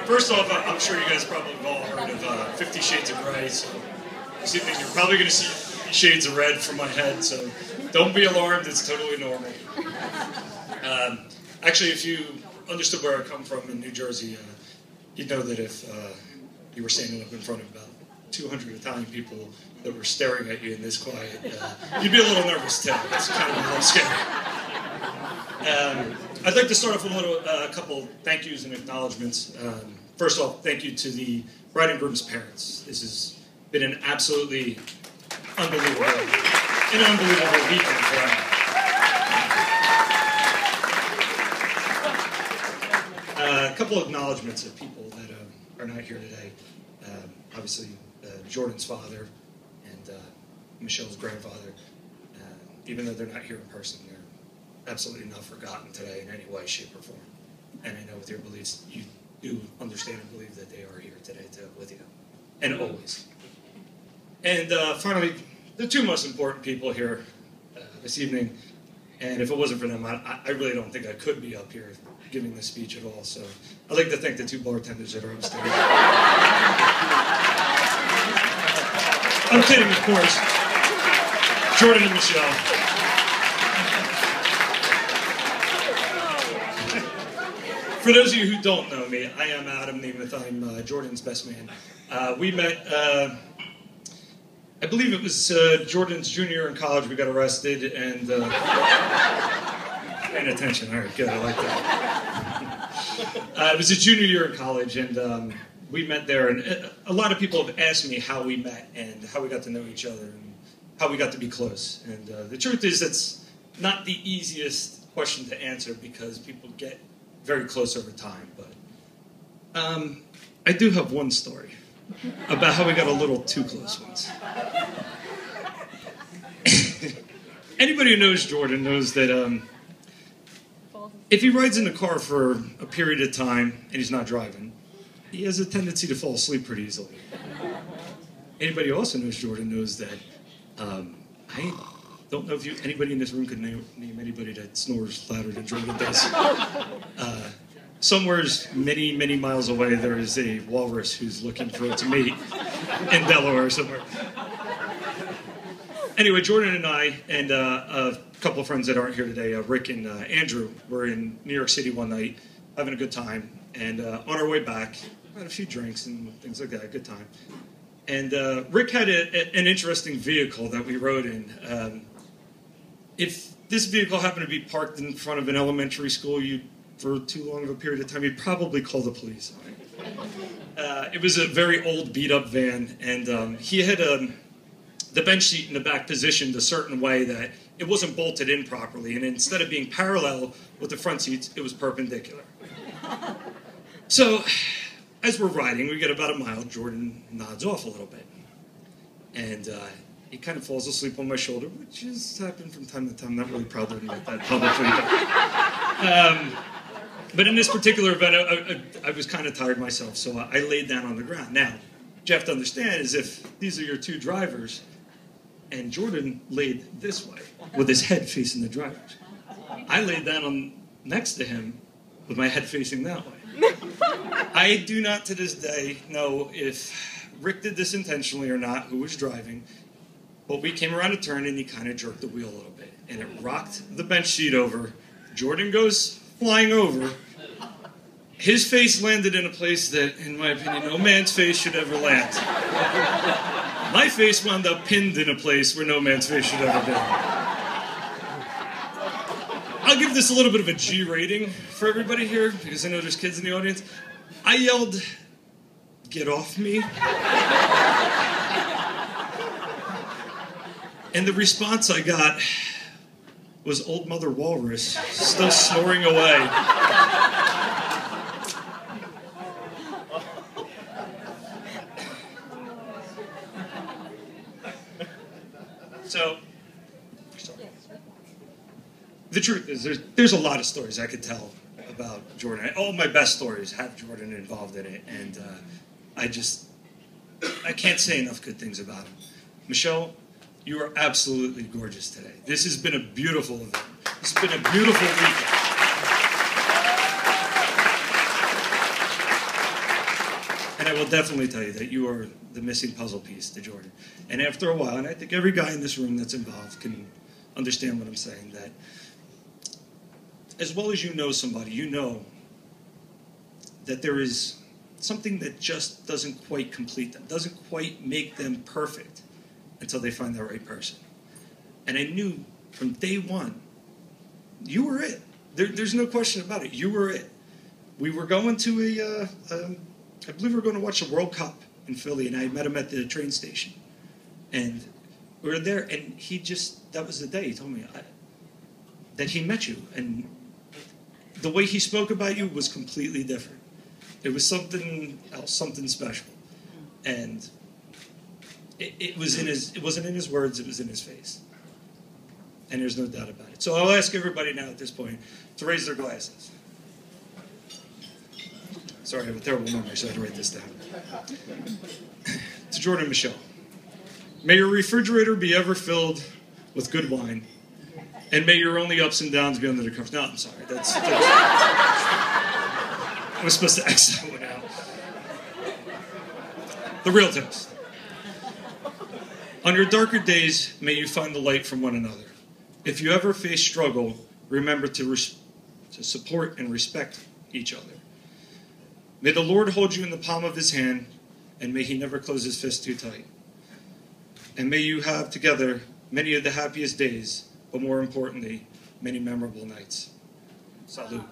First off, I'm sure you guys probably have all heard of 50 Shades of Grey, so this evening you're probably going to see shades of red from my head, so don't be alarmed, it's totally normal. Actually, if you understood where I come from in New Jersey, you'd know that if you were standing up in front of about 200 Italian people that were staring at you in this quiet, you'd be a little nervous too. It's kind of a little scary. I'd like to start off with a couple thank yous and acknowledgments. First off, thank you to the bride and groom's parents. This has been an absolutely unbelievable weekend for them. A couple of acknowledgments of people that are not here today. Obviously, Jordan's father and Michelle's grandfather. Even though they're not here in person, they're absolutely not forgotten today in any way, shape, or form. And I know with your beliefs, you do understand and believe that they are here today with you, and always. And finally, the two most important people here this evening, and if it wasn't for them, I really don't think I could be up here giving this speech at all. So I'd like to thank the two bartenders that are upstairs. I'm kidding, of course. Jordan and Michelle. For those of you who don't know me, I am Adam Nemeth. I'm Jordan's best man. We met, I believe it was Jordan's junior year in college. We got arrested and paying attention. All right, good. I like that. It was his junior year in college, and we met there. And a lot of people have asked me how we met and how we got to know each other and how we got to be close. And the truth is, that's not the easiest question to answer because people get very close over time. But I do have one story about how we got a little too close once. Anybody who knows Jordan knows that if he rides in the car for a period of time and he's not driving, he has a tendency to fall asleep pretty easily. Anybody who also knows Jordan knows that I don't know if anybody in this room could name anybody that snores louder than Jordan does. Somewhere many, many miles away, there is a walrus who's looking for its mate in Delaware somewhere. Anyway, Jordan and I and a couple of friends that aren't here today, Rick and Andrew, were in New York City one night, having a good time. And on our way back, had a few drinks and things like that, a good time. And Rick had an interesting vehicle that we rode in. If this vehicle happened to be parked in front of an elementary school, for too long of a period of time, you'd probably call the police on it. It was a very old, beat-up van, and he had the bench seat in the back positioned a certain way that it wasn't bolted in properly, and instead of being parallel with the front seats, it was perpendicular. So, as we're riding, we get about a mile, Jordan nods off a little bit, and he kind of falls asleep on my shoulder, which has happened from time to time. I'm not really proud to admit that publicly. But in this particular event, I was kind of tired myself, so I laid down on the ground. Now, what you have to understand is if these are your two drivers, and Jordan laid this way, with his head facing the drivers, I laid down next to him with my head facing that way. I do not to this day know if Rick did this intentionally or not, who was driving, but we came around a turn and he kind of jerked the wheel a little bit, and it rocked the bench seat over. Jordan goes flying over. His face landed in a place that, in my opinion, no man's face should ever land. My face wound up pinned in a place where no man's face should ever be. I'll give this a little bit of a G rating for everybody here, because I know there's kids in the audience. I yelled, "Get off me." And the response I got was Old Mother Walrus, still snoring away. So, the truth is, there's a lot of stories I could tell about Jordan. All my best stories have Jordan involved in it, and I can't say enough good things about him. Michelle, you are absolutely gorgeous today. This has been a beautiful event. This has been a beautiful weekend. And I will definitely tell you that you are the missing puzzle piece to Jordan. And after a while, and I think every guy in this room that's involved can understand what I'm saying, that as well as you know somebody, you know that there is something that just doesn't quite complete them, doesn't quite make them perfect until they find the right person. And I knew from day one, you were it. There's no question about it. You were it. We were going to I believe we were going to watch the World Cup in Philly, and I met him at the train station. And we were there, and that was the day he told me that he met you. And the way he spoke about you was completely different. It was something else, something special. And it wasn't in his words, it was in his face. And there's no doubt about it. So I'll ask everybody now at this point to raise their glasses. Sorry, I have a terrible memory, so I had to write this down. To Jordan Michelle. May your refrigerator be ever filled with good wine, and may your only ups and downs be under the covers. No, I'm sorry. That's I was supposed to X that one out. The real toast. On your darker days, may you find the light from one another. If you ever face struggle, remember to support and respect each other. May the Lord hold you in the palm of his hand, and may he never close his fist too tight. And may you have together many of the happiest days, but more importantly, many memorable nights. Salud.